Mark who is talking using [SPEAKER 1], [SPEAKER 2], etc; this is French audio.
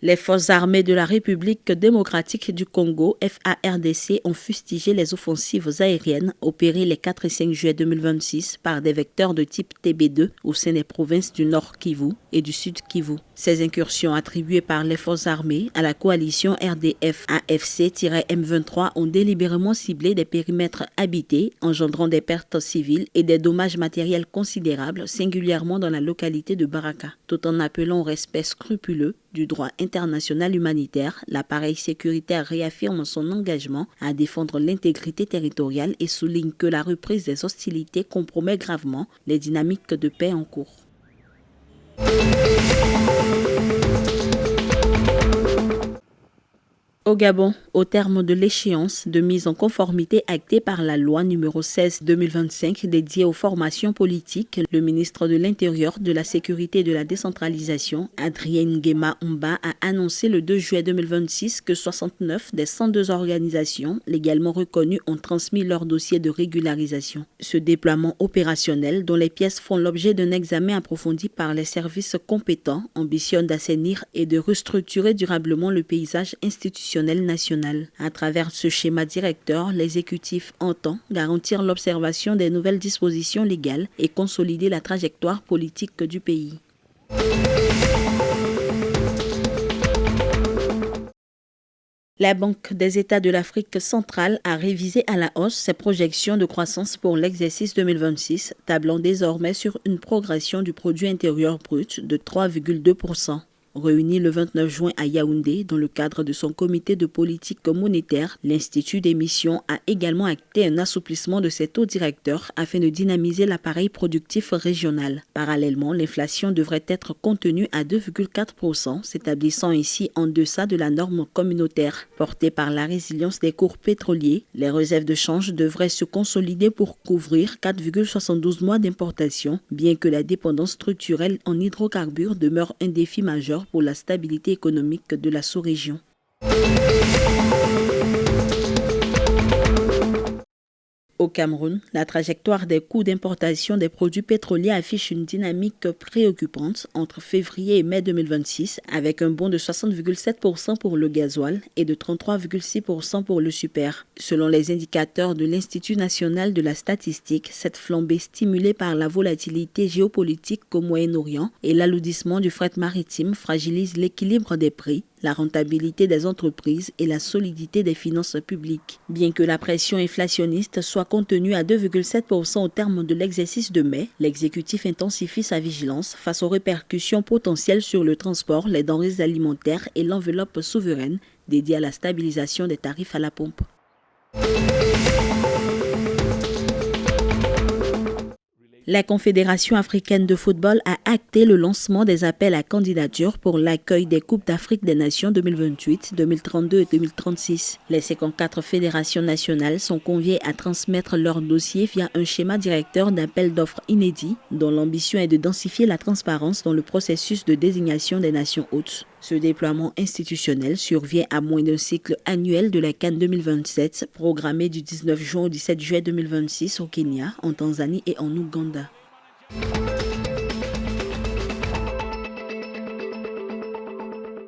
[SPEAKER 1] Les forces armées de la République démocratique du Congo, FARDC, ont fustigé les offensives aériennes opérées les 4 et 5 juillet 2026 par des vecteurs de type TB2 au sein des provinces du Nord Kivu et du Sud Kivu. Ces incursions attribuées par les forces armées à la coalition RDF-AFC-M23 ont délibérément ciblé des périmètres habités, engendrant des pertes civiles et des dommages matériels considérables, singulièrement dans la localité de Baraka, tout en appelant au respect scrupuleux du droit international humanitaire. L'appareil sécuritaire réaffirme son engagement à défendre l'intégrité territoriale et souligne que la reprise des hostilités compromet gravement les dynamiques de paix en cours. Au Gabon, au terme de l'échéance de mise en conformité actée par la loi numéro 16/2025 dédiée aux formations politiques, le ministre de l'Intérieur, de la Sécurité et de la Décentralisation, Adrien Nguema Mba, a annoncé le 2 juillet 2026 que 69 des 102 organisations légalement reconnues ont transmis leur dossier de régularisation. Ce déploiement opérationnel, dont les pièces font l'objet d'un examen approfondi par les services compétents, ambitionne d'assainir et de restructurer durablement le paysage institutionnel national. À travers ce schéma directeur, l'exécutif entend garantir l'observation des nouvelles dispositions légales et consolider la trajectoire politique du pays. La Banque des États de l'Afrique centrale a révisé à la hausse ses projections de croissance pour l'exercice 2026, tablant désormais sur une progression du produit intérieur brut de 3,2%. Réuni le 29 juin à Yaoundé dans le cadre de son comité de politique monétaire, l'Institut d'émission a également acté un assouplissement de ses taux directeurs afin de dynamiser l'appareil productif régional. Parallèlement, l'inflation devrait être contenue à 2,4%, s'établissant ainsi en deçà de la norme communautaire. Portée par la résilience des cours pétroliers, les réserves de change devraient se consolider pour couvrir 4,72 mois d'importation, bien que la dépendance structurelle en hydrocarbures demeure un défi majeur pour la stabilité économique de la sous-région. Au Cameroun, la trajectoire des coûts d'importation des produits pétroliers affiche une dynamique préoccupante entre février et mai 2026, avec un bond de 60,7% pour le gasoil et de 33,6% pour le super. Selon les indicateurs de l'Institut national de la statistique, cette flambée stimulée par la volatilité géopolitique au Moyen-Orient et l'alourdissement du fret maritime fragilise l'équilibre des prix, la rentabilité des entreprises et la solidité des finances publiques. Bien que la pression inflationniste soit contenue à 2,7% au terme de l'exercice de mai, l'exécutif intensifie sa vigilance face aux répercussions potentielles sur le transport, les denrées alimentaires et l'enveloppe souveraine dédiée à la stabilisation des tarifs à la pompe. La Confédération africaine de football a acté le lancement des appels à candidature pour l'accueil des Coupes d'Afrique des Nations 2028, 2032 et 2036. Les 54 fédérations nationales sont conviées à transmettre leur dossier via un schéma directeur d'appel d'offres inédit, dont l'ambition est de densifier la transparence dans le processus de désignation des nations hôtes. Ce déploiement institutionnel survient à moins d'un cycle annuel de la CAN 2027, programmé du 19 juin au 17 juillet 2026 au Kenya, en Tanzanie et en Ouganda.